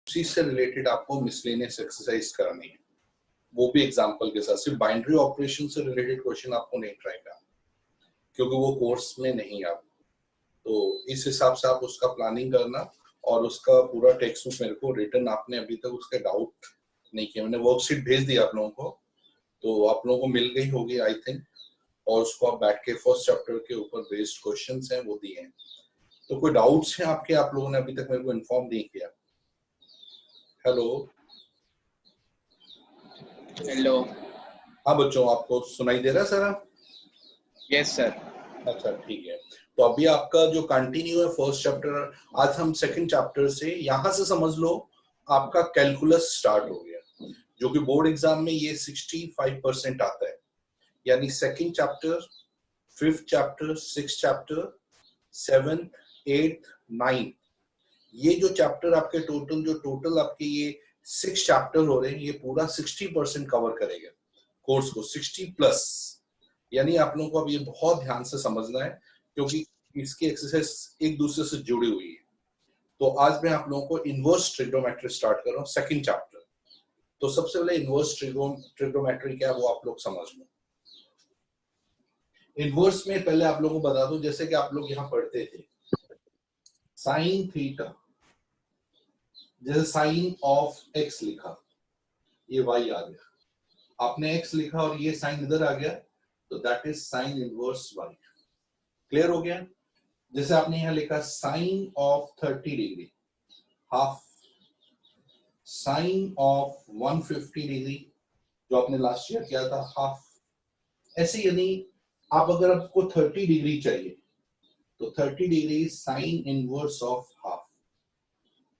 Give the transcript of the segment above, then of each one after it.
उसी से रिलेटेड आपको मिसलेनियस एक्सरसाइज करनी है, वो भी एग्जांपल के साथ। सिर्फ बाइनरी ऑपरेशन से रिलेटेड क्वेश्चन आपको नहीं ट्राई करना क्योंकि वो कोर्स में नहीं आप, तो इस हिसाब से आप उसका प्लानिंग करना। और उसका पूरा टेक्स्ट बुक मेरे को रिटर्न, आपने अभी तक उसका डाउट नहीं किया, मैंने वर्कशीट भेज दिया आप लोगों को, तो आप लोगों को मिल गई होगी आई थिंक। और उसको आप बैठ के फर्स्ट चैप्टर के ऊपर बेस्ड क्वेश्चंस हैं वो दिए हैं। तो कोई डाउट्स हैं आपके, आप लोगों ने अभी तक मेरे को इन्फॉर्म नहीं किया। Hello hello. हाँ बच्चों, आपको सुनाई दे रहा है सर? Yes sir. अच्छा ठीक है, तो अभी आपका जो कंटिन्यू है फर्स्ट चैप्टर, आज हम सेकंड चैप्टर से, यहां से समझ लो आपका कैलकुलस स्टार्ट हो गया, जो कि बोर्ड एग्जाम में ये 65% आता है। यानी second chapter, fifth chapter, six chapter, 7th, 8th, 9th, ये जो चैप्टर आपके टोटल आपके ये 6 चैप्टर हो रहे हैं, ये पूरा 60% कवर करेगा कोर्स को, 60+। यानी आप लोगों को अब ये बहुत ध्यान से समझना है क्योंकि इसकी एक्सरसाइज एक दूसरे से जुड़ी हुई है। तो आज मैं आप लोगों को इनवर्स ट्रिग्नोमेट्री स्टार्ट कर रहा हूँ, सेकंड चैप्टर। तो सबसे पहले इनवर्स ट्रिग्नोमेट्री क्या है वो आप लोग समझ लो। इनवर्स में पहले आप लोगों को बता दूं, जैसे कि आप लोग यहाँ पढ़ते थे साइन थीटा, जैसे साइन ऑफ एक्स लिखा, ये वाई आ गया, आपने एक्स लिखा और ये साइन इधर आ गया, तो that is sine inverse y. Clear हो गया? जैसे आपने यहाँ लिखा sine of 30 degree half, sine of 150 degree जो आपने लास्ट ईयर किया था हाफ। ऐसे यानी आप अगर आपको 30 डिग्री चाहिए तो 30 degree sine inverse of half,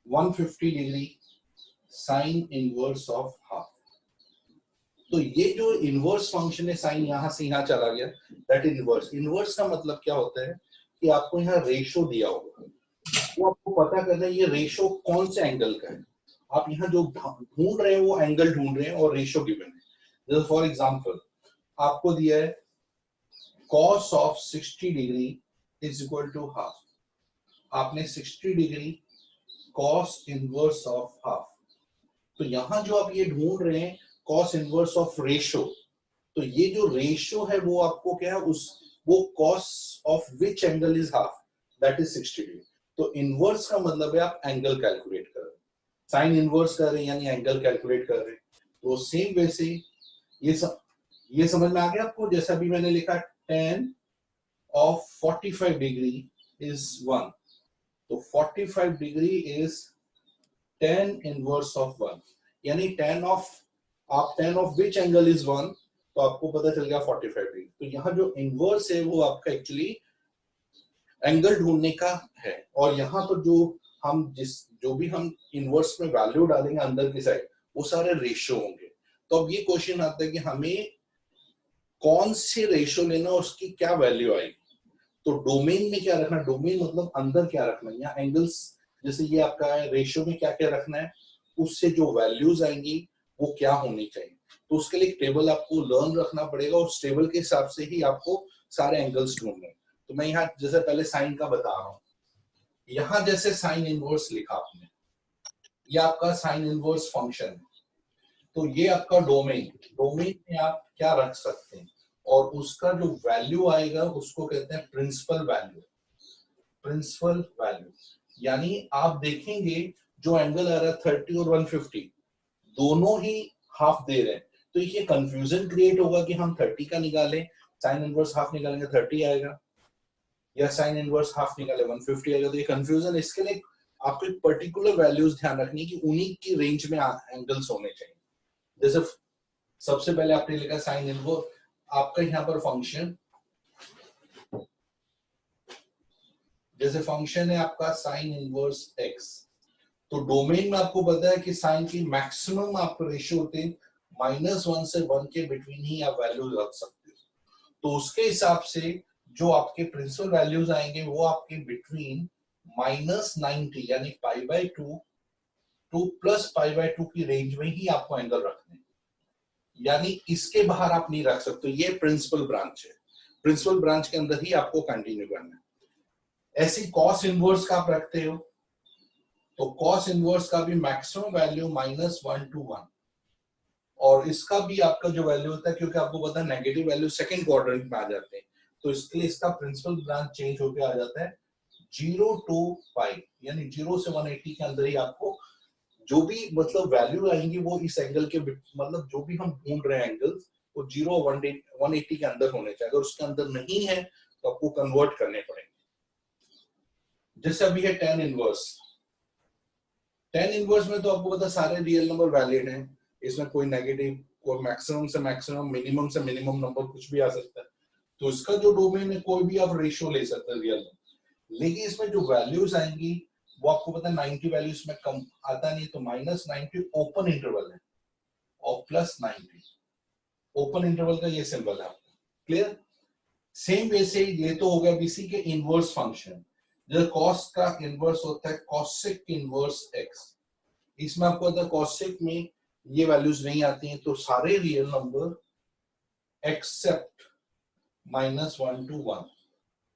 150 degree sine inverse of half. तो ये जो इनवर्स फंक्शन है, साइन यहां से यहां चला गया, दैट इज इनवर्स। इनवर्स का मतलब क्या होता है कि आपको यहाँ रेशो दिया होगा, वो आपको पता करना है ये रेशो कौन से एंगल का है। आप यहाँ जो ढूंढ रहे हैं वो एंगल ढूंढ रहे हैं और रेशो गिवन है। जैसे फॉर एग्जांपल आपको दिया है cos of 60 degree is equal to half, आपने 60 degree cos inverse of half. तो यहां जो आप ये ढूंढ रहे हैं cos इनवर्स ऑफ रेशो, तो ये जो रेशो है वो आपको क्या है, वो cos of which angle is half, that is 60 degree. तो इनवर्स का मतलब है आप एंगल कैलकुलेट कर रहे हैं, साइन इनवर्स कर रहे हैं यानी एंगल कैलकुलेट कर रहे हैं। तो सेम वैसे ये समझ में आ गया आपको? जैसा अभी मैंने लिखा tan ऑफ 45 डिग्री इज 1, तो 45 degree is tan inverse of 1, यानी tan of which angle is 1, तो आपको पता चल गया 45 डिग्री। तो यहाँ जो इनवर्स है वो आपका एक्चुअली एंगल ढूंढने का है। और यहाँ पर जो भी हम इनवर्स में वैल्यू डालेंगे अंदर की साइड, वो सारे रेशियो होंगे। तो अब ये क्वेश्चन आता है कि हमें कौन से रेशियो लेना, उसकी क्या वैल्यू आएगी। तो डोमेन में क्या रखना, डोमेन मतलब अंदर क्या रखना, या एंगल्स जैसे ये आपका है, रेशियो में क्या क्या रखना है, उससे जो वैल्यूज आएंगी वो क्या होनी चाहिए। तो उसके लिए एक टेबल आपको लर्न रखना पड़ेगा, उस टेबल के हिसाब से ही आपको सारे एंगल्स ढूंढने। तो मैं यहाँ जैसे पहले साइन का बता रहा हूँ, यहाँ जैसे साइन इनवर्स लिखा आपने, ये आपका साइन इनवर्स फंक्शन है, तो ये आपका डोमेन में आप क्या रख सकते हैं, और उसका जो वैल्यू आएगा उसको कहते हैं प्रिंसिपल वैल्यू। प्रिंसिपल वैल्यू यानी आप देखेंगे जो एंगल आ रहा है 30 और 150 दोनों ही हाफ दे रहे हैं, तो ये कंफ्यूजन क्रिएट होगा कि हम 30 का निकालें, साइन इनवर्स हाफ निकालेंगे 30 आएगा, या साइन इनवर्स हाफ निकाले 150 आएगा। तो ये कंफ्यूजन, इसके लिए आपको एक पर्टिकुलर वैल्यूज ध्यान रखनी है कि उन्हीं की रेंज में एंगल्स होने चाहिए। जैसे सबसे पहले आपने लिखा साइन इनवर्स, आपका यहाँ पर फंक्शन, जैसे फंक्शन है आपका साइन इनवर्स एक्स, तो डोमेन में आपको पता है कि साइन की मैक्सिमम आपको रेशियो होते हैं -1 से 1 के बिटवीन ही आप वैल्यू रख सकते हो। तो उसके हिसाब से जो आपके प्रिंसिपल वैल्यूज आएंगे वो आपके बिटवीन -90 यानी π/2 टू +π/2 की रेंज में ही आपको एंगल रखने हैं, यानी इसके बाहर आप नहीं रख सकते। ये प्रिंसिपल ब्रांच है, प्रिंसिपल ब्रांच के अंदर ही आपको कंटिन्यू करना है। ऐसी कॉस इनवर्स का आप रखते हो, तो कॉस इनवर्स का भी मैक्सिमम वैल्यू -1 to 1, और इसका भी आपका जो वैल्यू होता है, क्योंकि आपको पता है नेगेटिव वैल्यू सेकंड क्वाड्रेंट में आ जाते हैं, तो इसके लिए इसका प्रिंसिपल ब्रांच चेंज होकर आ जाता है 0 to π, यानी 0 से 180 के अंदर ही आपको जो भी मतलब वैल्यू आएंगी वो इस एंगल के मतलब जो भी हम ढूंढ रहे हैं एंगल वो 0 180 के अंदर होने चाहिए। अगर उसके अंदर नहीं है तो आपको कन्वर्ट करने पड़ेंगे। जैसे अभी है tan इनवर्स। tan इनवर्स में तो आपको पता सारे रियल नंबर वैलिड हैं, इसमें कोई नेगेटिव, कोई मैक्सिमम से मैक्सिमम, मिनिमम से मिनिमम नंबर कुछ भी आ सकता है। तो इसका जो डोमेन है कोई भी आप रेशियो ले सकते हैं रियल नंबर, लेकिन इसमें जो वैल्यूज आएंगी वो आपको पता है 90 वैल्यू इसमें कम आता नहीं, तो -90 ओपन इंटरवल है और +90 ओपन इंटरवल का ये सिंबल है आपको। क्लियर? सेम वे से ये तो हो गया बीसी के इनवर्स फंक्शन। जब कॉस का इनवर्स होता है कॉसेक इनवर्स x, इसमें आपको पता है कॉसेक में ये वैल्यूज नहीं आती हैं, तो सारे रियल नंबर एक्सेप्ट -1 to 1,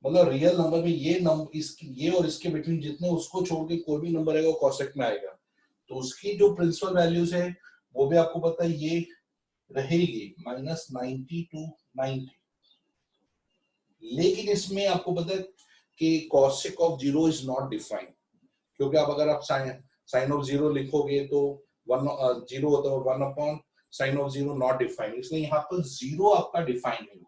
मतलब रियल नंबर में ये नंबर ये और इसके बिटवीन जितने उसको छोड़ के कोई भी नंबर आएगा वो कॉसेक में आएगा, तो उसकी जो प्रिंसिपल वैल्यूज है वो भी आपको पता है ये रहेगी -90 to 90। लेकिन इसमें आपको पता है कि cosec of 0 is not defined, क्योंकि आप अगर आप साइन ऑफ 0 लिखोगे तो 0 होता है 1 upon sine of 0 not defined, इसलिए यहाँ पर 0 आपका डिफाइंड है,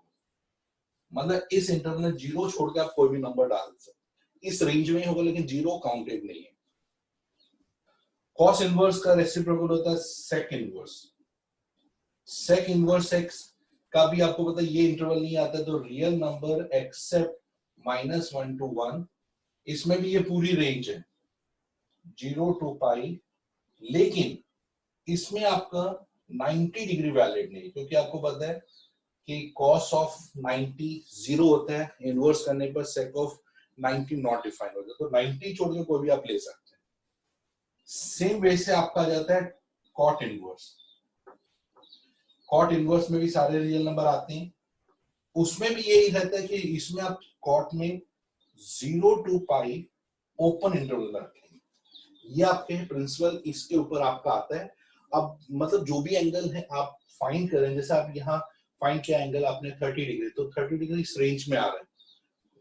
मतलब इस इंटरवल में 0 छोड़ के आप कोई भी नंबर डाल सकते, इस रेंज में होगा, लेकिन 0 काउंटेड नहीं है। कॉस इनवर्स का रेसिप्रोकल होता है sec inverse. Sec inverse x का भी आपको पता है ये इंटरवल नहीं आता, तो रियल नंबर एक्सेप्ट -1 to 1, इसमें भी ये पूरी रेंज है 0 to π, लेकिन इसमें आपका 90 डिग्री वैलिड नहीं, क्योंकि आपको पता है कि cos ऑफ 90 0 होता है, इनवर्स करने पर sec ऑफ 90 नॉट डिफाइंड होता है, तो 90 छोड़ के कोई भी आप ले सकते हैं। सेम वे से आपका आ जाता है cot इनवर्स। cot इनवर्स में भी सारे रियल नंबर आते हैं, उसमें भी यही रहता है कि इसमें आप cot में 0 to π ओपन इंटरवल रखेंगे, ये आपके प्रिंसिपल इसके ऊपर आपका आता है। अब मतलब जो भी एंगल है आप फाइंड करें, जैसे आप यहाँ फाइंड किया एंगल आपने 30 डिग्री, तो 30 डिग्री इस रेंज में आ रहा है,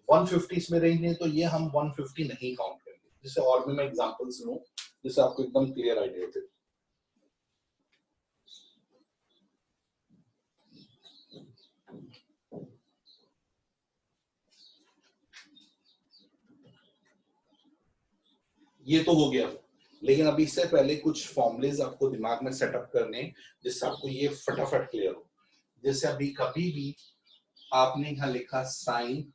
150 इसमें रेंज नहीं, तो ये हम 150 नहीं काउंट करेंगे। जैसे और भी मैं एग्जांपल्स लूं जिससे आपको एकदम क्लियर आइडिया हो। ये तो हो गया, लेकिन अभी इससे पहले कुछ फॉर्मुलेज आपको दिमाग में सेटअप करने जिससे आपको ये फटाफट क्लियर हो। जैसे अभी कभी भी आपने यहाँ लिखा साइन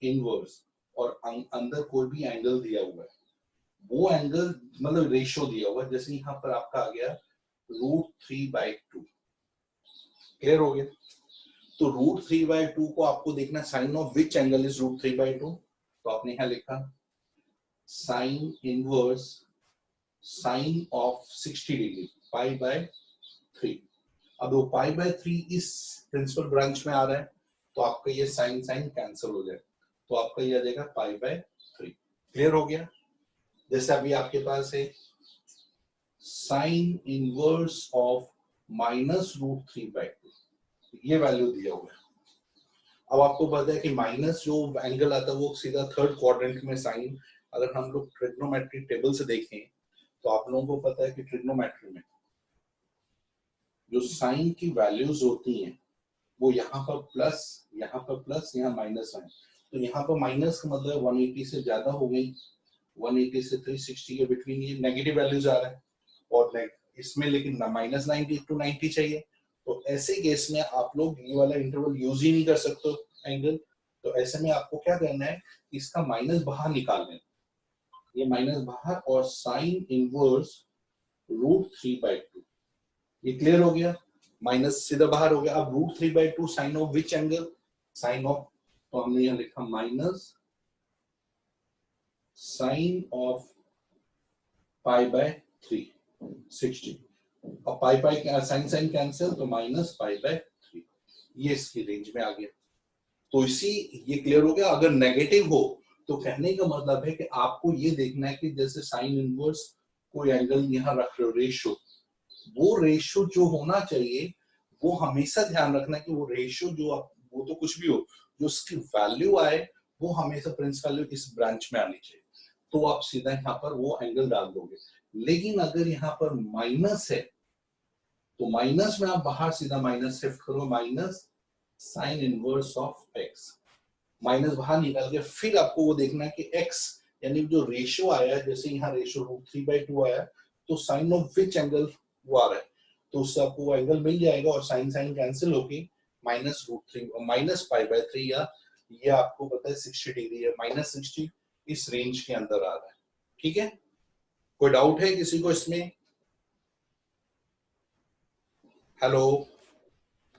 इनवर्स और अंदर कोई भी एंगल दिया हुआ है, वो एंगल मतलब रेशियो दिया हुआ है, जैसे यहाँ पर आपका आ गया √3/2, क्लियर हो गया? तो √3/2 को आपको देखना sine of which angle is √3/2, तो आपने यहाँ लिखा sine inverse sine of 60 degree π/3। अब वो π/3 इस प्रिंसिपल ब्रांच में आ रहा है, तो आपका ये साइन साइन कैंसिल हो जाए, तो आपका ये आ जाएगा π/3। क्लियर हो गया? जैसे अभी आपके पास है साइन इनवर्स ऑफ -√3/2, ये वैल्यू दिया हुआ है। अब आपको पता है कि माइनस जो एंगल आता है वो सीधा थर्ड क्वाड्रेंट में साइन, अगर हम लोग ट्रिग्नोमेट्री टेबल से देखें तो आप लोगों को पता है कि ट्रिग्नोमेट्री में जो साइन की वैल्यूज होती हैं वो यहाँ पर प्लस, यहाँ माइनस है, तो यहाँ पर माइनस का मतलब 180 से ज्यादा हो गई, 180 से 360 के बिटवीन ये नेगेटिव वैल्यूज आ रहा है, और इसमें लेकिन -90 to 90 चाहिए, तो ऐसे केस में आप लोग ये वाला इंटरवल यूज ही नहीं कर सकते एंगल। तो ऐसे में आपको क्या करना है, इसका माइनस बाहर निकाल लेना, ये माइनस बाहर, और साइन इनवर्स √3/2, ये क्लियर हो गया? माइनस सीधा बाहर हो गया। अब √3/2 sine of which angle, sine of, तो हमने यहाँ लिखा माइनस साइन ऑफ π/3 60, अब पाई साइन साइन कैंसिल, तो -π/3, ये इसकी रेंज में आ गया। तो इसी ये क्लियर हो गया। अगर नेगेटिव हो तो कहने का मतलब है कि आपको ये देखना है कि जैसे साइन इनवर्स कोई एंगल यहाँ रख रहे हो रेशो, वो रेशो जो होना चाहिए वो हमेशा ध्यान रखना कि वो रेशो जो वो तो कुछ भी हो, जो उसकी वैल्यू आए वो हमेशा प्रिंस वैल्यू इस ब्रांच में आनी चाहिए, तो आप सीधा यहाँ पर वो एंगल डाल दोगे। लेकिन अगर यहाँ पर माइनस है तो माइनस में आप बाहर सीधा माइनस शिफ्ट करो, minus sine inverse of x, minus बाहर निकाल के फिर आपको वो देखना है कि x यानी जो रेशियो आया है, जैसे यहाँ रेशियो √3/2 आया तो साइन ऑफ विच एंगल वो आ रहा है, तो उससे आपको वो एंगल मिल जाएगा और साइन साइन कैंसिल होके -√3 -π/3 या ये आपको पता है 60 डिग्री है, -60 इस रेंज के अंदर आ रहा है। ठीक है, कोई डाउट है किसी को इसमें? Hello,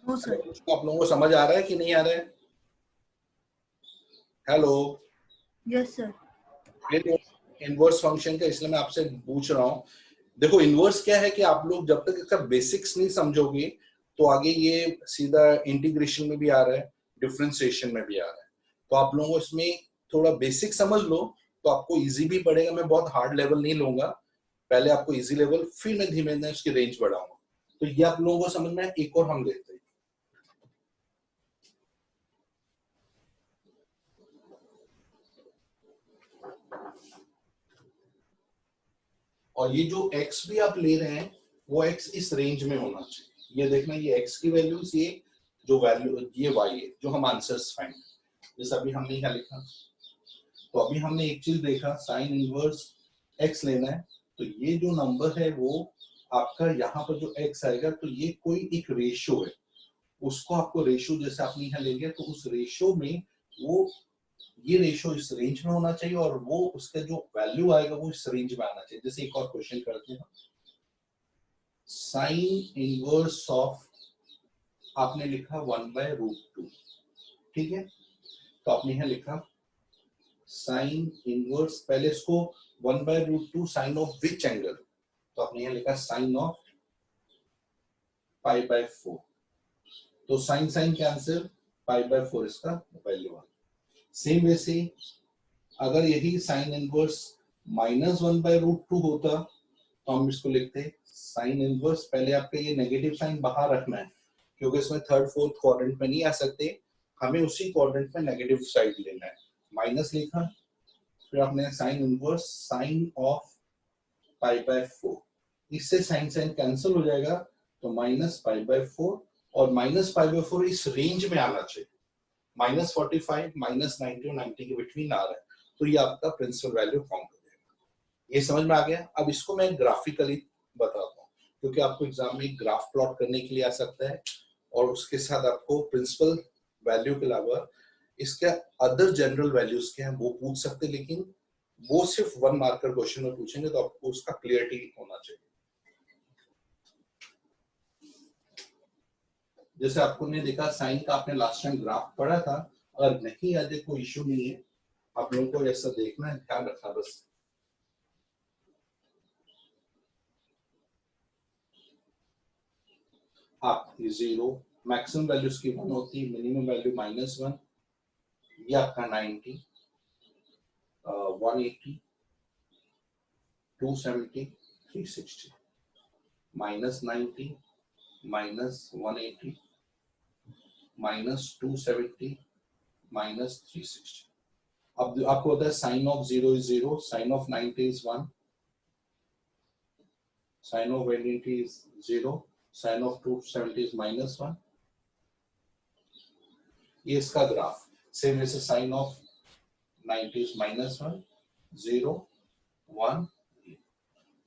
sir. आप लोगों को समझ आ रहा है कि नहीं आ रहा है? Hello, yes sir. Inverse function का इसलिए मैं आपसे पूछ रहा हूँ। देखो इनवर्स क्या है कि आप लोग जब तक इसका बेसिक्स नहीं समझोगे तो आगे ये सीधा इंटीग्रेशन में भी आ रहा है, डिफरेंशिएशन में भी आ रहा है, तो आप लोगों को इसमें थोड़ा बेसिक समझ लो तो आपको इजी भी पड़ेगा। मैं बहुत हार्ड लेवल नहीं लूंगा, पहले आपको इजी लेवल, फिर मैं धीमे धीमे उसकी रेंज बढ़ाऊंगा। तो ये आप लोगों को समझना है। एक और हम देखते हैं, और ये जो x भी आप ले रहे हैं वो x इस रेंज में होना चाहिए। ये देखना, ये x की वैल्यूज, ये जो वैल्यू ये y है जो हम आंसर्स फाइंड, जैसे अभी हमने यहाँ लिखा, तो अभी हमने एक चीज देखा, साइन इनवर्स x लेना है, तो ये जो नंबर है वो आपका यहाँ पर जो x आएगा, तो ये कोई एक रेशियो है, उसको आपको रेशियो जैसे आपने यहाँ ले लिया, तो उस रेशियो में वो ये रेशियो इस रेंज में होना चाहिए और वो उसका जो वैल्यू आएगा वो इस रेंज में आना चाहिए। जैसे एक और क्वेश्चन करते हैं, साइन इनवर्स ऑफ आपने लिखा 1/√2, ठीक है, तो आपने यहाँ लिखा साइन इनवर्स, पहले इसको 1/√2 साइन ऑफ विच एंगल, तो आपने यहाँ लिखा साइन ऑफ π/4, तो साइन साइन कैंसिल, π/4 इसका वैल्यू आ। सेम वैसे अगर यही साइन इनवर्स -1/√2 होता तो हम इसको लिखते साइन इनवर्स, पहले आपका ये नेगेटिव साइन बाहर रखना है क्योंकि इसमें थर्ड फोर्थ क्वाड्रेंट में नहीं आ सकते, हमें उसी क्वाड्रेंट में नेगेटिव साइड लेना है, माइनस लिखा, फिर आपने साइन इनवर्स साइन ऑफ π/4, इससे साइन साइन कैंसिल हो जाएगा, तो -π/4 और -π/4 इस रेंज में आना चाहिए, -45 -90 और 90 के बिटवीन आ रहा है, तो ये आपका प्रिंसिपल वैल्यू फॉर्म कर देगा। ये समझ में आ गया? अब इसको मैं ग्राफिकली बताता हूँ क्योंकि आपको एग्जाम में ग्राफ प्लॉट करने के लिए आ सकता है और उसके साथ आपको प्रिंसिपल वैल्यू के अलावा इसके अदर जनरल वैल्यूज के हैं वो पूछ सकते हैं, लेकिन वो सिर्फ 1 मार्कर क्वेश्चन में पूछेंगे, तो आपको उसका क्लियरिटी होना चाहिए। जैसे आपको ने देखा साइन का, आपने लास्ट टाइम ग्राफ पढ़ा था, अगर नहीं याद है कोई इश्यू नहीं है, आप लोगों को ऐसा देखना है, ध्यान रखना बस। आप 0 मैक्सिमम वैल्यूज की 1 होती है, मिनिमम वैल्यू -1, ये आपका 90, 180, 270, 360, -90, -180, -270, -360। अब आपको होता है sine of 0 is 0, sine of 90 is 1, sine of 180 is 0, sine of 270 is -1। ये इसका ग्राफ सेम जैसे साइन ऑफ 90 इज -1, 0, 1,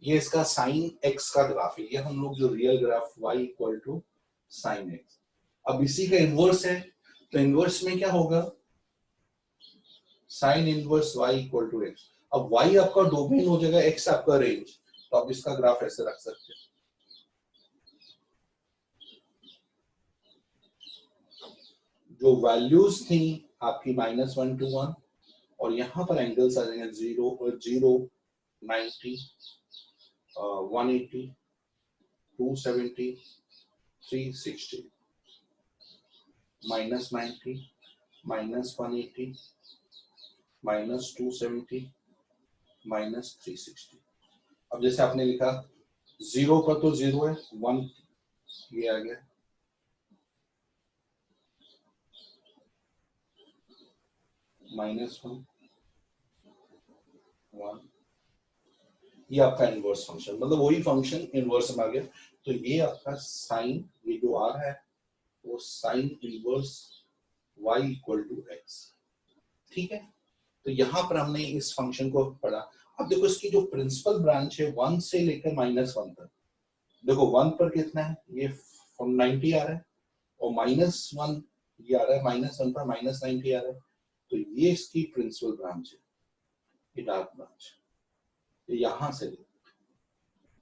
ये इसका साइन x का ग्राफ है, ये हम लोग जो real graph y equal to sine x। अब इसी का इनवर्स है, तो इनवर्स में क्या होगा, sine inverse y equal to x। अब y आपका डोमेन हो जाएगा, x आपका रेंज, तो आप इसका ग्राफ ऐसे रख सकते हैं। जो वैल्यूज थी आपकी -1 to 1 और यहाँ पर एंगल्स आ जाएंगे 0, 90, 180, 270, 360, -90, -180, -270 -360। अब जैसे आपने लिखा 0 पर तो 0 है, 1 ये आ गया, -1 1, ये आपका इनवर्स फंक्शन, मतलब वही फंक्शन इनवर्स में आ गया। तो ये आपका साइन, ये जो आ रहा है वो sine inverse y equal to x। ठीक है, तो यहां पर हमने इस फंक्शन को पढ़ा। अब देखो इसकी जो प्रिंसिपल ब्रांच है 1 से लेकर -1 तक, देखो 1 पर कितना है, ये 90 आ रहा है, और -1 ये आ रहा है, -1 पर -90 आ रहा है। तो ये इसकी प्रिंसिपल ब्रांच है, ये डार्क ब्रांच, यहां से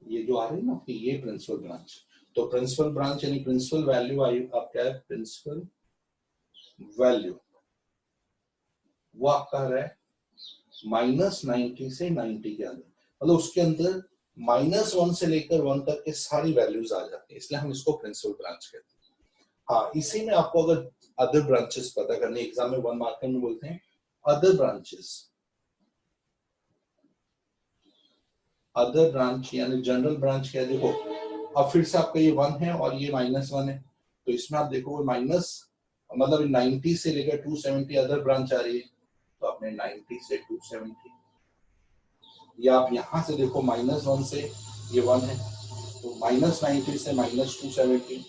ये जो आ रही है ना कि ये प्रिंसिपल ब्रांच। तो प्रिंसिपल ब्रांच यानी प्रिंसिपल वैल्यू आई आप क्या है, प्रिंसिपल वैल्यू वो आपका आ रहा है -90 से 90 के अंदर, मतलब उसके अंदर -1 से लेकर 1 तक के सारी वैल्यूज आ जाती है, इसलिए हम इसको प्रिंसिपल ब्रांच कहते हैं। हाँ, इसी में आपको अगर अदर ब्रांचेस पता करने, एग्जाम में 1 मार्कर में बोलते हैं अदर ब्रांचेस, अदर ब्रांच यानी जनरल ब्रांच क्या है, देखो अब फिर से आपका ये 1 है और ये -1 है, तो इसमें आप देखो माइनस, मतलब 90 से लेकर 270 अदर ब्रांच आ रही है, तो आपने 90 से 270, या आप यहां से देखो -1 से ये 1 है, तो -90 से -270,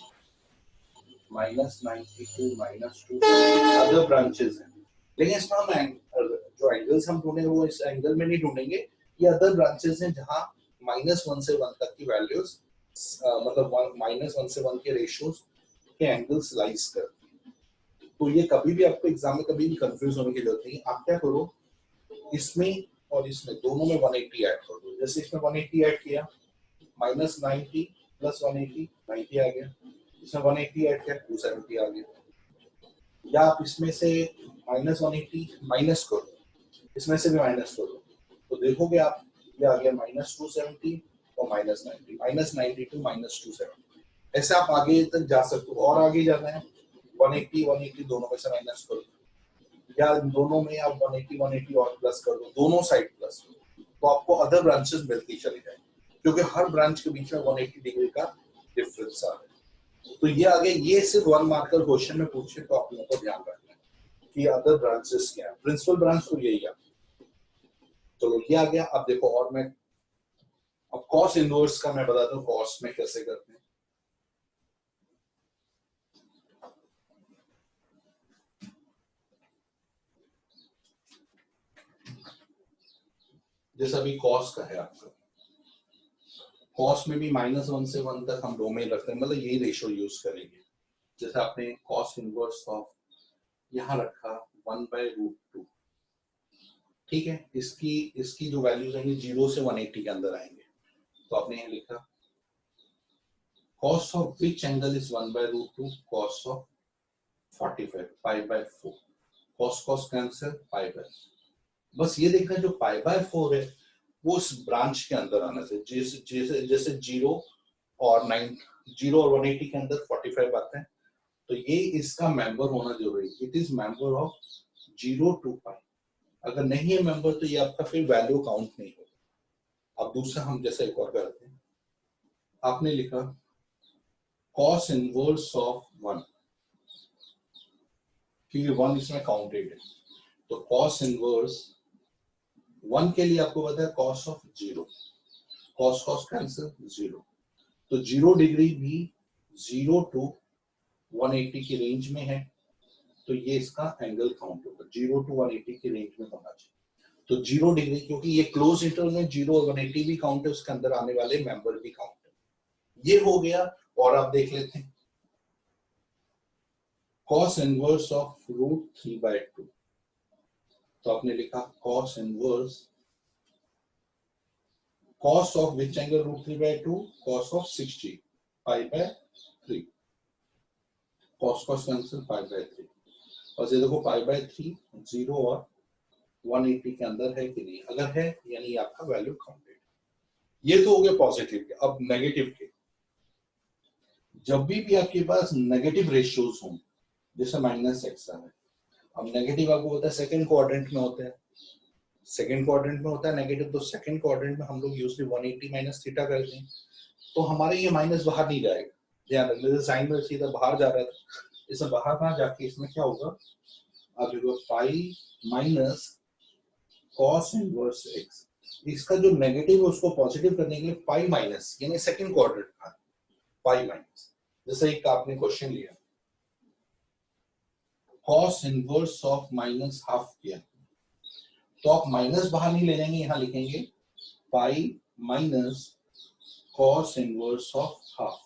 -90 टू -270 अदर ब्रांचेस हैं। लेकिन इसमें हम जो एंगल्स हम ढूंढेंगे वो इस एंगल में नहीं ढूंढेंगे, ये अदर ब्रांचेस हैं जहां -1 से 1 तक की वैल्यूज, मतलब -1 से 1 के रेशियोज के एंगल्स लाइज करते हैं। तो ये कभी भी आपको एग्जाम में कभी भी कंफ्यूज होने की जरूरत नहीं, आप क्या करो, इसमें और इसमें दोनों में 180 ऐड कर दो। जैसे इसमें 180 ऐड किया, -90 + 180 90 आ गया, इसमें 180 ऐड किया 270 आ गया, या आप इसमें से -180 माइनस करो, इसमें से भी माइनस करो, तो देखोगे आप ये आ गया -270 और -90, -90 टू -270। ऐसे आप आगे तक जा सकते हो, और आगे जाना है 180 180 दोनों में से माइनस करो, या दोनों में आप 180 180 और प्लस कर दो, दोनों साइड प्लस, तो आपको अदर ब्रांचेस मिलती चली जाएंगी, क्योंकि हर ब्रांच के बीच में 180 डिग्री का डिफरेंस आ रहा है। तो ये आगे, ये सिर्फ 1 मार्कर क्वेश्चन में पूछे तो आप लोगों को ध्यान रखना है कि अदर ब्रांचेस क्या है, प्रिंसिपल ब्रांच तो यही है। चलो ये आ गया। अब देखो, और मैं अब कॉस इनवर्स का मैं बताता हूँ कॉस में कैसे करते हैं। जैसे अभी कॉस का है आपका, कॉस में भी -1 से 1 तक हम डोमेन रखते हैं, मतलब यही रेशियो यूज करेंगे। जैसे आपने कॉस इनवर्स ऑफ यहां रखा 1/√2, ठीक है, इसकी जो वैल्यूज आएंगी 0 से 180 के अंदर आएंगे, तो आपने यहाँ लिखा cos of which angle is 1/√2, cos of 45 π/4, cos cancel, π/4, बस ये देखना जो π/4 है वो उस ब्रांच के अंदर आना चाहिए। जैसे 0 और 180 के अंदर 45 आते हैं, तो ये इसका मेंबर होना जरूरी है, it is member of 0 to π। अगर नहीं है मेंबर तो ये आपका फिर वैल्यू काउंट नहीं होगा। अब दूसरा हम जैसे एक और करते हैं, आपने लिखा cos इनवर्स ऑफ 1, क्योंकि 1 इसमें काउंटेड है, तो cos इनवर्स 1 के लिए आपको पता है cos ऑफ 0, cos कैंसिल 0, तो 0 डिग्री भी 0 to 180 की रेंज में है, तो ये इसका एंगल काउंट होगा, 0 to 180 की रेंज में होना चाहिए। तो 0 डिग्री, क्योंकि ये क्लोज इंटरवल में 0 और 180 भी काउंट है, उसके अंदर आने वाले मेंबर भी काउंट है। ये हो गया। और आप देख लेते हैं cos इनवर्स ऑफ √3/2, तो आपने लिखा cos inverse, cos of which angle √3/2, cos of 60 π/3, cos cancel π/3, और ये देखो π/3 0 और 180 के अंदर है कि नहीं, अगर है यानी आपका वैल्यू काउंटेड। ये तो हो गया पॉजिटिव के। अब नेगेटिव के, जब भी आपके पास नेगेटिव रेशियोज हों, जैसे -x है, अब नेगेटिव आपको पता है सेकंड क्वाड्रेंट में होते हैं, सेकंड क्वाड्रेंट में होता है नेगेटिव, तो सेकंड क्वाड्रेंट में हम लोग यूजली 180 माइनस थीटा करते हैं, तो हमारे ये माइनस बाहर नहीं जाएगा। ध्यान रखना, साइन में सीधा बाहर जा रहा था, इसमें बाहर ना जाके इसमें क्या होगा, अब देखो पाई माइनस कॉस इनवर्स एक्स, इसका जो नेगेटिव है उसको पॉजिटिव करने के लिए पाई माइनस, यानी सेकंड क्वाड्रेंट का पाई माइनस। जैसे एक आपने क्वेश्चन लिया cos inverse of minus half किया, तो आप माइनस बाहर नहीं ले जाएंगे, यहां लिखेंगे pi minus cos inverse of half,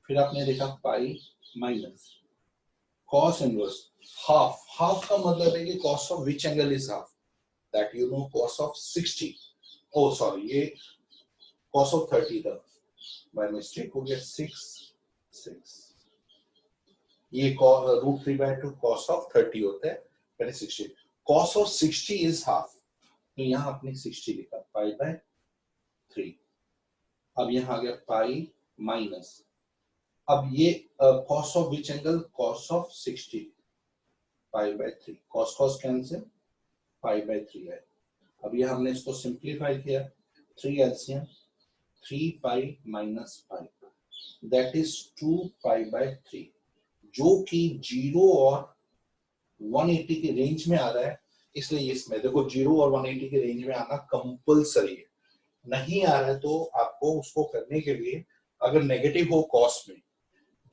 फिर आपने लिखा pi minus cos inverse half. Half का मतलब है कि cos of which angle is half, that you know cos of 60, oh sorry ये कॉस ऑफ 30 था, बाय मिस्टेक हो गया 6 ये √3/2 cos of 30 होता है, पहले 60, cos of 60 इज हाफ, तो यहाँ आपने 60 लिखा π/3। अब यहाँ आ गया पाई माइनस, अब ये cos of which angle, cos of 60 π/3, cos cancel π/3 है। अब ये हमने इसको सिंप्लीफाई किया, 3 LCM 3 pi minus pi, that is 2 π/3, जो कि 0 और 180 के रेंज में आ रहा है, इसलिए इसमें देखो 0 और 180 के रेंज में आना कंपलसरी है। नहीं आ रहा है तो आपको उसको करने के लिए, अगर नेगेटिव हो कॉस में,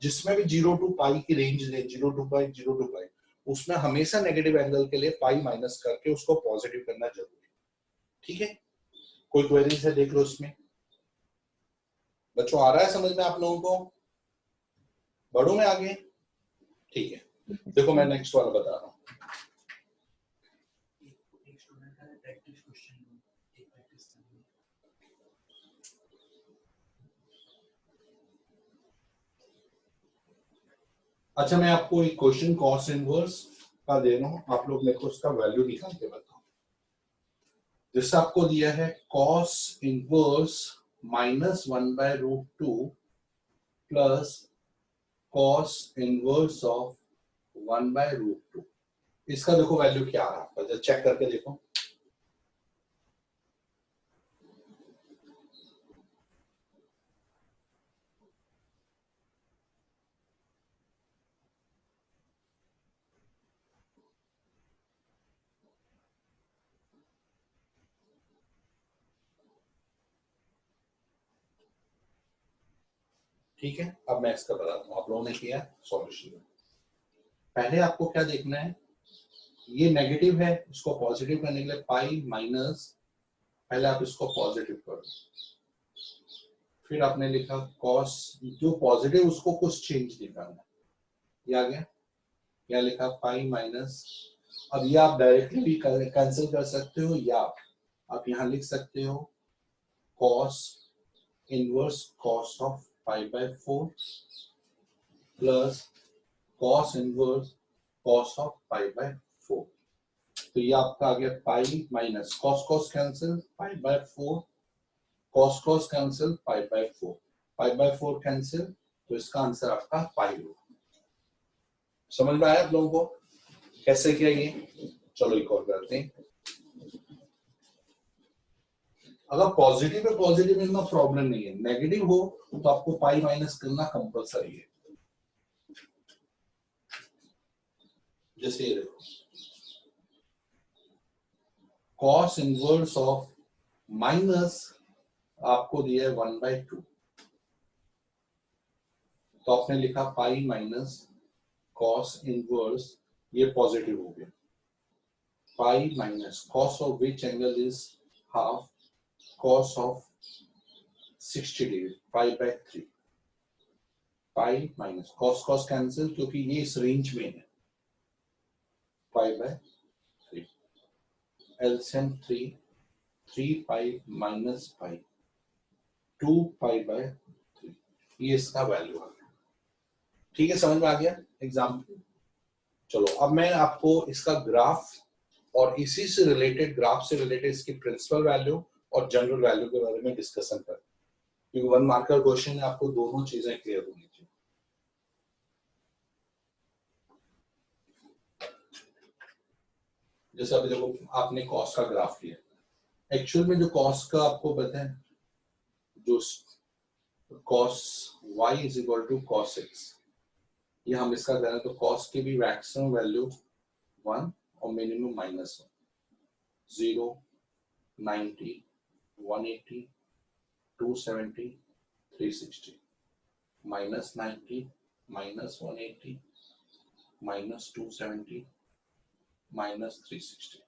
जिसमें भी 0 टू पाई की रेंज दे, 0 टू पाई, उसमें हमेशा नेगेटिव एंगल के लिए पाई माइनस करके उसको पॉजिटिव करना जरूरी है। ठीक है, कोई क्वेरीज है देख लो इसमें। बच्चों आ रहा है समझ में आप लोगों को? बढ़ू में आगे? ठीक है, देखो मैं नेक्स्ट वाला बता रहा हूँ। अच्छा, मैं आपको एक क्वेश्चन कॉस इनवर्स का दे रहा हूँ, आप लोग मेरे को उसका वैल्यू निकाल के बताओ। जैसे आपको दिया है cos inverse -1/√2 plus cos inverse of 1/√2, इसका देखो वैल्यू क्या आ रहा है आपका, जरा चेक करके देखो। ठीक है, अब मैं इसका बताता हूँ, आप लोगों ने किया सॉल्यूशन। पहले आपको क्या देखना है, ये नेगेटिव है, इसको पॉजिटिव करने के लिए पाई माइनस, पहले आप इसको पॉजिटिव करो, फिर आपने लिखा कॉस, जो पॉजिटिव उसको कुछ चेंज नहीं करना, ये आ गया, या लिखा पाई माइनस। अब ये आप डायरेक्टली भी कैंसिल कर सकते हो, या आप यहाँ लिख सकते हो cos inverse cos of π/4 plus cos inverse cos of π/4, तो ये आपका आ गया pi minus cos cancel π/4, cos cancel π/4 cancel, तो इसका आंसर आपका पाई होगा। समझ में आया आप लोगों को कैसे किया ये? चलो एक और करते हैं। अगर पॉजिटिव है, पॉजिटिव में इतना प्रॉब्लम नहीं है, नेगेटिव हो तो आपको पाई माइनस करना कंपलसरी है। जैसे ये देखो कॉस इनवर्स ऑफ माइनस आपको दिया है 1/2, तो आपने लिखा पाई माइनस कॉस इनवर्स, ये पॉजिटिव हो गया, pi minus cos of which angle is half, cos of 60 degree π/3, pi minus cos cancel, क्योंकि ये इस रेंज में है, π/3 एलसीएम 3 पाई माइनस पाई 2 π/3, ये इसका वैल्यू आ गया। ठीक है, समझ में आ गया एग्जाम्पल? चलो अब मैं आपको इसका ग्राफ और इसी से रिलेटेड, ग्राफ से रिलेटेड इसकी प्रिंसिपल वैल्यू और जनरल वैल्यू के बारे में डिस्कशन कर, क्योंकि 1 मार्कर क्वेश्चन है, आपको दोनों चीजें क्लियर होनी चाहिए। जैसे अभी देखो आपने कॉस का ग्राफ लिया, एक्चुअल में जो कॉस का आपको पता है, जो cos y is equal to cos x, ये हम इसका करें तो cos की भी मैक्सिमम वैल्यू 1 और मिनिमम -1, 0, 90, 180, 270, 360, -90, -180, -270, -360.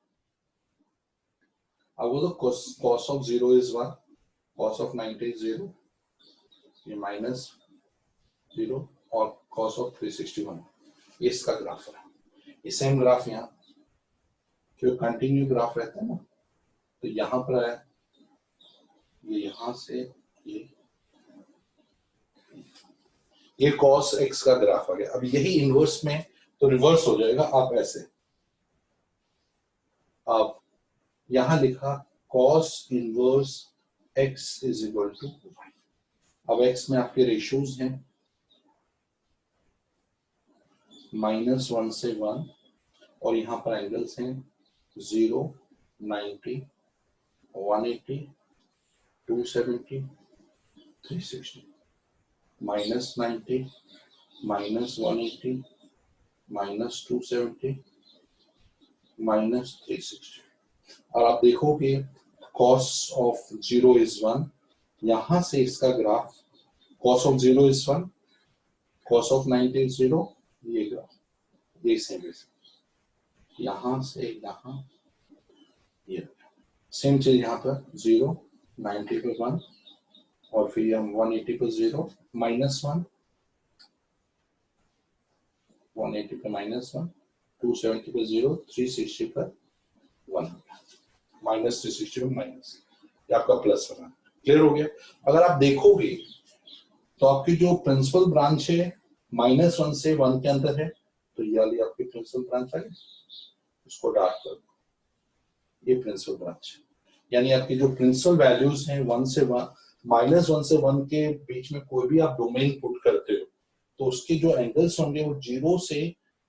अब वो तो cos of 0 is 1, cos of 90 is 0, ये -0 और cos of 361, ये इसका ग्राफ है। ये सेम ग्राफ यहाँ जो कंटिन्यू ग्राफ रहता है ना, तो यहाँ पर है ये, यहाँ से ये cos x का ग्राफ आ गया। अब यही इनवर्स में तो रिवर्स हो जाएगा, आप ऐसे, अब यहाँ लिखा cos इनवर्स x is equal to y। अब x में आपके रेशियोज हैं -1 से 1, और यहाँ पर एंगल्स हैं 0, 90, 180, 270, 360, -90, -180, -270, -360। और आप देखोगे cos of 0 is 1, यहां से इसका graph cos of 0 is 1, cos of 90 is 0, ये ग्राफ ये सेम है, यहां से यहां ये सेम चीज यहाँ पर 0, 90 पे 1, और फिर हम 180 पे 0, -1, 180 पे -1, 270 पे 0, 360 पर 1, -360 पे माइनस, ये आपका प्लस बना। क्लियर हो गया? अगर आप देखोगे तो आपकी जो प्रिंसिपल ब्रांच है -1 से 1 के अंदर है, तो ये वाली आपकी प्रिंसिपल ब्रांच है, उसको डार्क कर दो, ये प्रिंसिपल ब्रांच। यानी आपकी जो प्रिंसिपल वैल्यूज हैं 1 से 1, -1 से 1 के बीच में कोई भी आप डोमेन पुट करते हो, तो उसके जो एंगल्स होंगे वो 0 से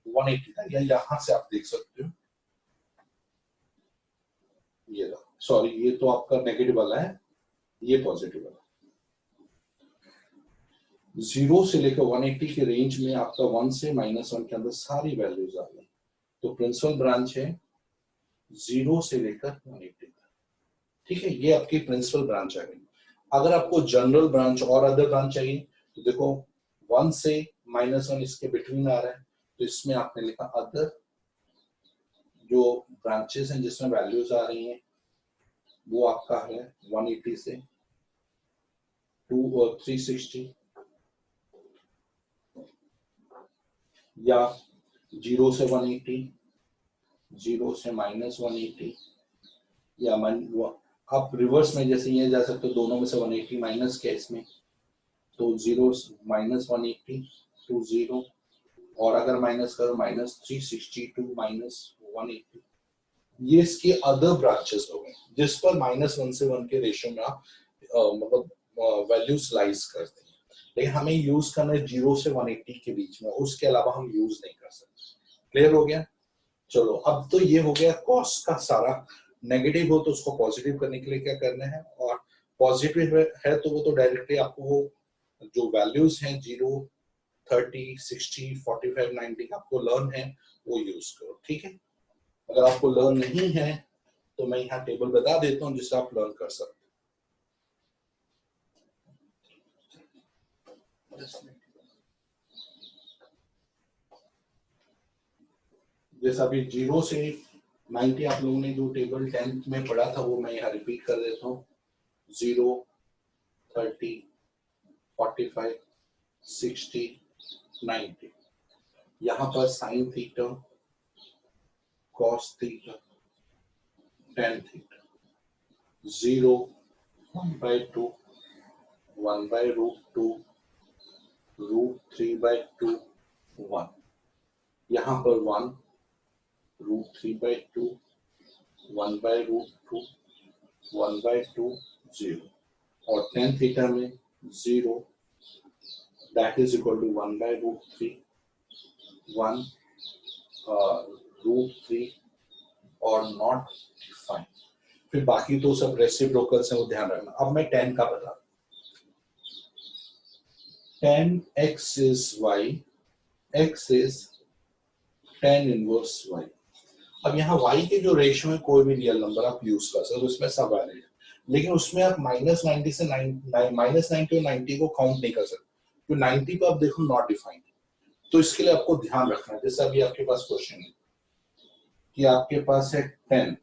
180 तक, या यहां से आप देख सकते हो, ये सॉरी ये तो आपका नेगेटिव वाला है, ये पॉजिटिव वाला। 0 से लेकर 180 के रेंज में आपका 1 से -1 के अंदर सारी वैल्यूज आ गई, तो प्रिंसिपल ब्रांच है 0 से लेकर 180 तक। ठीक है, ये आपकी प्रिंसिपल ब्रांच आ गई। अगर आपको जनरल ब्रांच और अदर ब्रांच चाहिए, तो देखो 1 से -1 इसके बिटवीन आ रहा है, तो इसमें आपने लिखा अदर, जो ब्रांचेस हैं जिसमें वैल्यूज आ रही हैं वो आपका है 180 से 2 और 360, या 0 से 180, 0 से -180, या आप रिवर्स में जैसे ये जा सकते हो, दोनों में से 180 माइनस के इसमें, तो 0 -180 टू 0, और अगर माइनस करो -360 टू -180, ये इसके अदर ब्रांचेस हो गए जिस पर -1 से 1 के रेशियो में आप मतलब वैल्यू स्लाइस करते हैं। लेकिन हमें यूज करना है 0 से 180 के बीच में, उसके अलावा हम यूज नहीं कर सकते। क्लियर हो गया? चलो, अब तो ये हो गया कॉस का सारा। नेगेटिव हो तो उसको पॉजिटिव करने के लिए क्या करना है, और पॉजिटिव है तो वो तो डायरेक्टली आपको वो जो वैल्यूज हैं 0, 30, 60, 45, 90 आपको लर्न है वो यूज करो। ठीक है, अगर आपको लर्न नहीं है तो मैं यहाँ टेबल बता देता हूँ जिससे आप लर्न कर सकते हैं। जैसा अभी 0 से 90 आप लोगों ने जो टेबल 10th में पढ़ा था वो मैं यहाँ रिपीट कर देता हूँ। 0, 30, 45, 60, 90, यहाँ पर sine theta, cos theta, tan theta, 0, 1/2, 1/√2, √3/2, 1, यहाँ पर 1, √3/2, 1/√2, 1/2, 0, और tan थीटा में 0, that is equal to 1/√3, 1 √3, और नॉट डिफाइंड। फिर बाकी तो सब रेसिप्रोकल्स हैं, वो ध्यान रखना। अब मैं tan का बता, tan x is y, x is tan inverse y। अब यहाँ y के जो रेशियो है कोई भी रियल नंबर आप यूज कर सकते हो, उसमें सब वैलिड है, लेकिन उसमें आप -90 से -90 और 90 को काउंट नहीं कर सकते, तो 90 को आप देखो नॉट डिफाइंड। तो इसके लिए आपको ध्यान रखना है, जैसे अभी आपके पास क्वेश्चन है कि आपके पास है 10,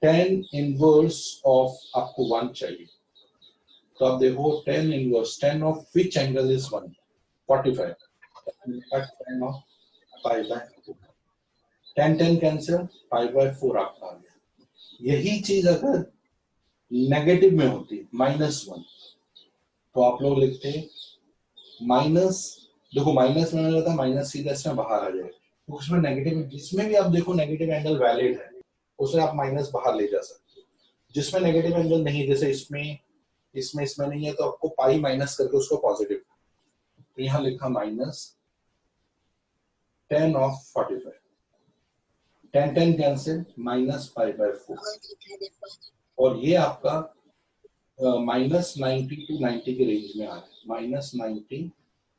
tan इनवर्स ऑफ आपको 1 चाहिए, तो आप देखो tan inverse, tan of which angle is 1, 45, tan of pi by 4, tan cancel, pi by 4 आपका आ गया। यही चीज अगर नेगेटिव में होती -1, तो आप लोग लिखते माइनस, देखो माइनस में रहता माइनस, सीधा इसमें बाहर आ जाएगा, तो उसमें नेगेटिव, जिसमें भी आप देखो नेगेटिव एंगल वैलिड है उसे आप माइनस बाहर ले जा सकते हो। जिसमें नेगेटिव एंगल नहीं, जैसे इसमें नहीं है, तो आपको पाई माइनस करके उसको पॉजिटिव, तो यहाँ लिखा -tan ऑफ 45, tan कैंसिल, -पाई/4, और ये आपका -90 टू 90 के रेंज में आ रहा है, -90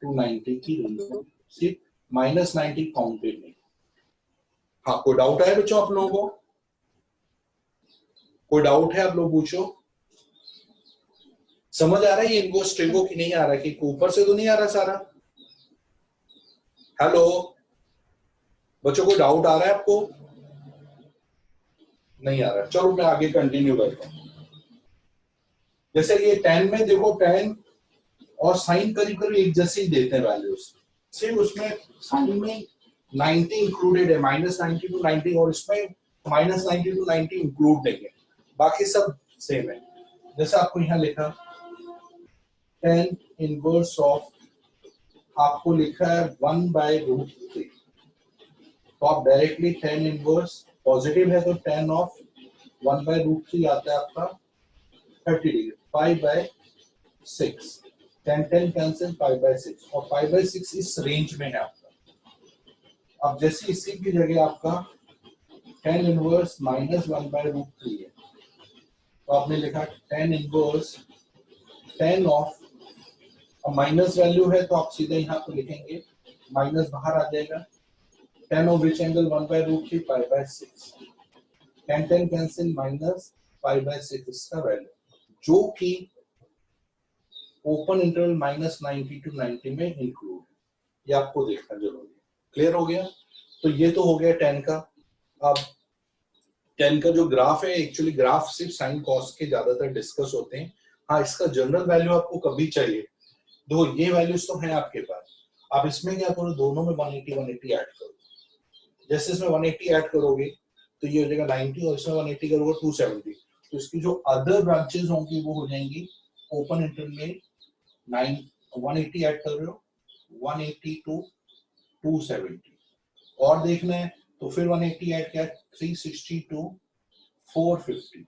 टू 90 की रेंज में, सिर्फ -90 काउंटेड नहीं। हाँ, कोई डाउट है बच्चों आप लोगों को? कोई डाउट है आप लोग पूछो। समझ आ रहा है ये इनवर्स ट्रिंगो की नहीं आ रहा, कि ऊपर से तो नहीं आ रहा सारा? हेलो बच्चों, कोई डाउट आ रहा है आपको? नहीं आ रहा, चलो मैं आगे कंटिन्यू करता हूं। जैसे ये tan में देखो, tan और साइन करीब करीब एक जैसे ही देते हैं वैल्यूज, सिर्फ उसमें साइन में 90 इंक्लूडेड है, -90 टू 90, और इसमें -90 टू 90 इंक्लूड नहीं है, बाकी सब सेम है। जैसे आपको यहाँ लिखा tan इनवर्स ऑफ, आपको लिखा है 1/√3, तो आप डायरेक्टली tan इनवर्स, पॉजिटिव है तो tan ऑफ 1/√3 आता है आपका 30 डिग्री, π/6, tan कैंसिल, π/6, और π/6 इस रेंज में है आपका। अब जैसे इसी की जगह आपका tan इनवर्स -1/√3 है, तो आपने लिखा tan इनवर्स, tan ऑफ, अब माइनस वैल्यू है तो आप सीधे यहाँ पे लिखेंगे, माइनस बाहर आ जाएगा, tan of which angle 1/√3, π/6, tan cancel, -π/6 इसका वैल्यू, जो कि ओपन इंटरवल -90 टू 90 में इंक्लूड, ये आपको देखना जरूरी है। क्लियर हो गया? तो ये तो हो गया tan का। अब tan का जो ग्राफ है, एक्चुअली ग्राफ सिर्फ साइन कॉस के ज्यादातर डिस्कस होते हैं। हाँ, इसका जनरल वैल्यू आपको कभी चाहिए, दो ये वैल्यूज तो हैं आपके पास, आप इसमें क्या करो, दोनों में 180 ऐड करो। जैसे इसमें 180 ऐड करोगे तो ये हो जाएगा 90, और इसमें 180 करोगे 270, तो इसकी जो अदर ब्रांचेस होंगी वो हो जाएंगी ओपन इंटरवल में 180 ऐड कर रहे हो, 180 टू 270, और देखना है तो फिर 180 ऐड किया, 360 टू 450,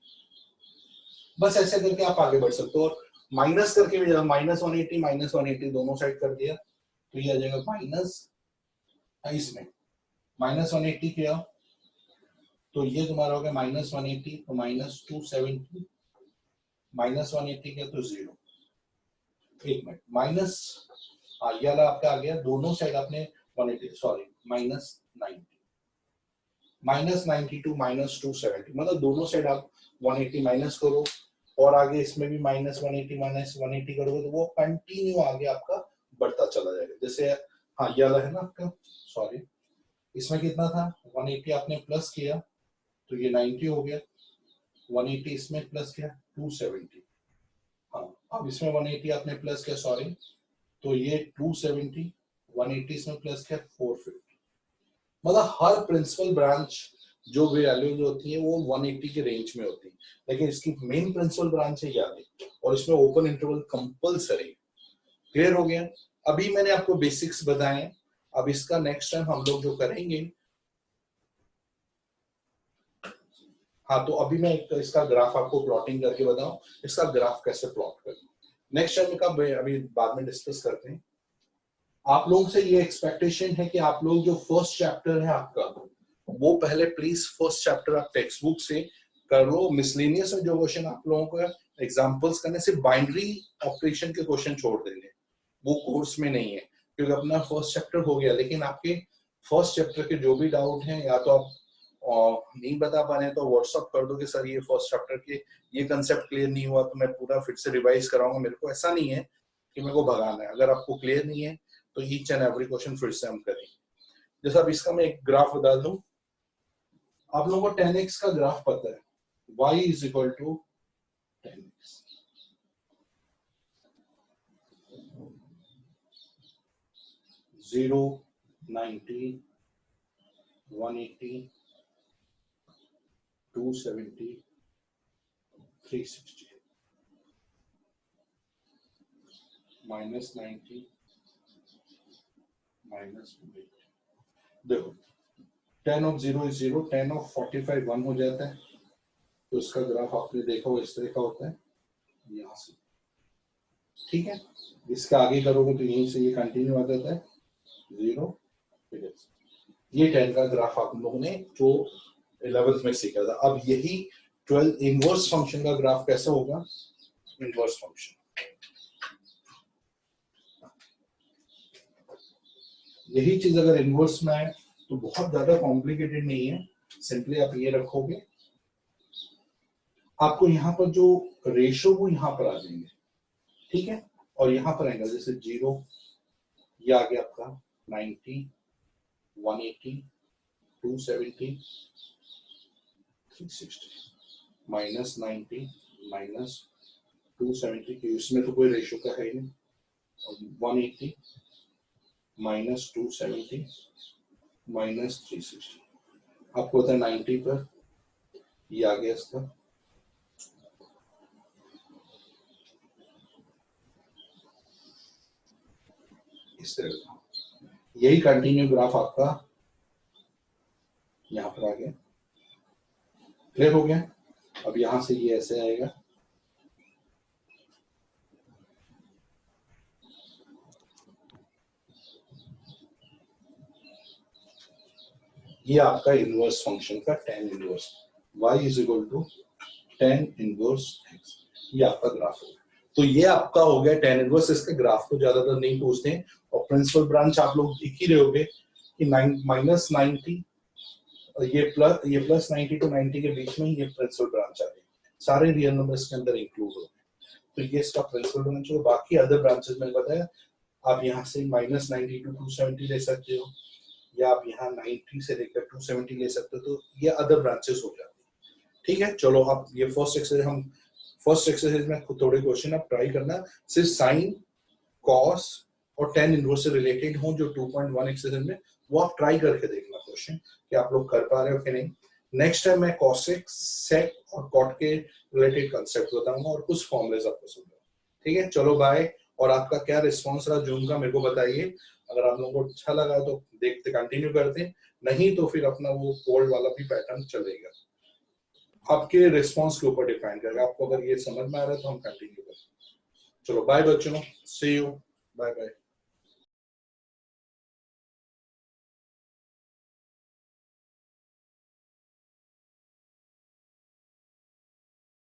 बस ऐसे करके आप आगे बढ़ सकते हो। और माइनस करके भी, -180 -180 दोनों साइड कर दिया, तो ये आ जाएगा माइनस, इसमें -180 किया तो ये तुम्हारा हो गया -180, तो -270, -180 किया तो 0, एक मिनट, माइनस, ये वाला आपका आ गया, दोनों साइड आपने 180, सॉरी -90 टू -270, मतलब दोनों साइड आप 180 माइनस करो, और आगे इसमें भी -180 करोगे, तो वो कंटिन्यू आगे आपका बढ़ता चला जाएगा। जैसे हाँ, ये वाला है ना आपका, सॉरी, इसमें कितना था, 180 आपने प्लस किया तो ये 90 हो गया, 180 इसमें प्लस किया 270, हाँ, अब इसमें 180 आपने प्लस किया, सॉरी, तो ये 270, 180 इसमें प्लस किया 450, मतलब हर प्रिंसिपल ब्रांच जो भी वैल्यूज होती है वो 180 के रेंज में होती है, लेकिन इसकी मेन प्रिंसिपल ब्रांच है याद है, और इसमें ओपन इंटरवल कंपलसरी। क्लियर हो गया? अभी मैंने आपको बेसिक्स बताए, अब इसका नेक्स्ट टाइम हम लोग जो करेंगे, हाँ, तो अभी मैं इसका ग्राफ आपको प्लॉटिंग करके बताऊं, इसका ग्राफ कैसे प्लॉट करना, नेक्स्ट टाइम का अभी बाद में डिस्कस करते हैं। आप लोगों से ये एक्सपेक्टेशन है कि आप लोग जो फर्स्ट चैप्टर है आपका, वो पहले प्लीज फर्स्ट चैप्टर आप टेक्स्ट बुक से कर लो। मिसलेनियस में जो क्वेश्चन आप लोगों को एग्जांपल्स करने से बाइनरी ऑपरेशन के क्वेश्चन छोड़ देंगे, वो कोर्स में नहीं है, क्योंकि अपना फर्स्ट चैप्टर हो गया। लेकिन आपके फर्स्ट चैप्टर के जो भी डाउट हैं, या तो आप नहीं बता पा रहे हैं तो व्हाट्सअप कर दो कि सर ये फर्स्ट चैप्टर के ये कंसेप्ट क्लियर नहीं हुआ, तो मैं पूरा फिर से रिवाइज कराऊंगा। मेरे को ऐसा नहीं है कि मेरे को भगाना है। अगर आपको क्लियर नहीं है तो ईच एंड एवरी क्वेश्चन फिर से हम करेंगे। जैसे अब इसका मैं एक ग्राफ बता दूं, आप लोगों को 10x का ग्राफ पता है, y is equal to 10x। Zero, 90, 180, 270, 360, minus 90, minus 180। देखो 10 ऑफ 0 इज 0, 10 ऑफ 45 1 हो जाता है, तो इसका ग्राफ आपने देखा हो इस तरह का होता है, यहाँ से। ठीक है, इसका आगे करोगे तो यहीं से ये कंटिन्यू आ जाता है 0। ये 10 का ग्राफ आप लोगों ने जो 11th में सीखा था। अब यही 12 इनवर्स फंक्शन का ग्राफ कैसे होगा? इनवर्स फंक्शन, यही चीज अगर इनवर्स में आए तो बहुत ज्यादा कॉम्प्लिकेटेड नहीं है। सिंपली आप ये रखोगे, आपको यहाँ पर जो रेशो वो यहाँ पर आ जाएंगे, ठीक है, और यहाँ पर आएगा जैसे 0, ये आ गया आपका 90, 180, 270, 360, माइनस 90, माइनस 270, कि इसमें तो कोई रेशो का है नहीं, और 180, माइनस 270, माइनस 360। आपको होता है 90 पर, ये आ गया इसका, इस तरह का। यही कंटिन्यू ग्राफ आपका यहां पर आ गया। क्लियर हो गया? अब यहां से ये ऐसे आएगा, ये आपका इनवर्स फंक्शन का tan inverse y is equal to tan inverse x, ये आपका ग्राफ होगा। तो ये आपका हो गया tan इनवर्स। इसके ग्राफ को ज्यादातर नहीं पूछते हैं, और प्रिंसिपल ब्रांच आप लोग दिख ही रहे होगे कि माइनस 90, ये प्लस 90 टू 90 के बीच में ये प्रिंसिपल ब्रांच आ गई, सारे रियल नंबर्स के अंदर इंक्लूड हो गए। तो ये इसका प्रिंसिपल ब्रांच हो। बाकी अदर ब्रांचेस में बताया, आप यहाँ से माइनस 90 टू 270 ले सकते हो, या आप यहाँ 90 से लेकर 270 ले सकते हो, तो ये अदर ब्रांचेस हो जाते हैं। ठीक है, चलो आप ये फर्स्ट एक्सरसाइज में थोड़े क्वेश्चन आप ट्राई करना, सिर्फ साइन, कॉस और tan इनवर्स से रिलेटेड हो जो 2.1 एक्सरसाइज में, वो आप ट्राई करके देखना क्वेश्चन कि आप लोग कर पा रहे हो कि नहीं। नेक्स्ट टाइम मैं कॉसेक, सेक और कॉट के रिलेटेड कंसेप्ट बताऊंगा और कुछ फॉर्मुलेस आपको समझाऊंगा। ठीक है, चलो बाय। और आपका क्या रिस्पॉन्स रहा जूम का, मेरे को बताइए। अगर आप लोगों को अच्छा लगा तो देखते कंटिन्यू करते, नहीं तो फिर अपना वो कोल्ड वाला भी पैटर्न चलेगा। आपके रिस्पॉन्स के ऊपर डिपेंड करेगा। आपको अगर ये समझ में आ रहा है तो हम कंटिन्यू करें। चलो बाय बच्चों, सी यू, बाय बाय।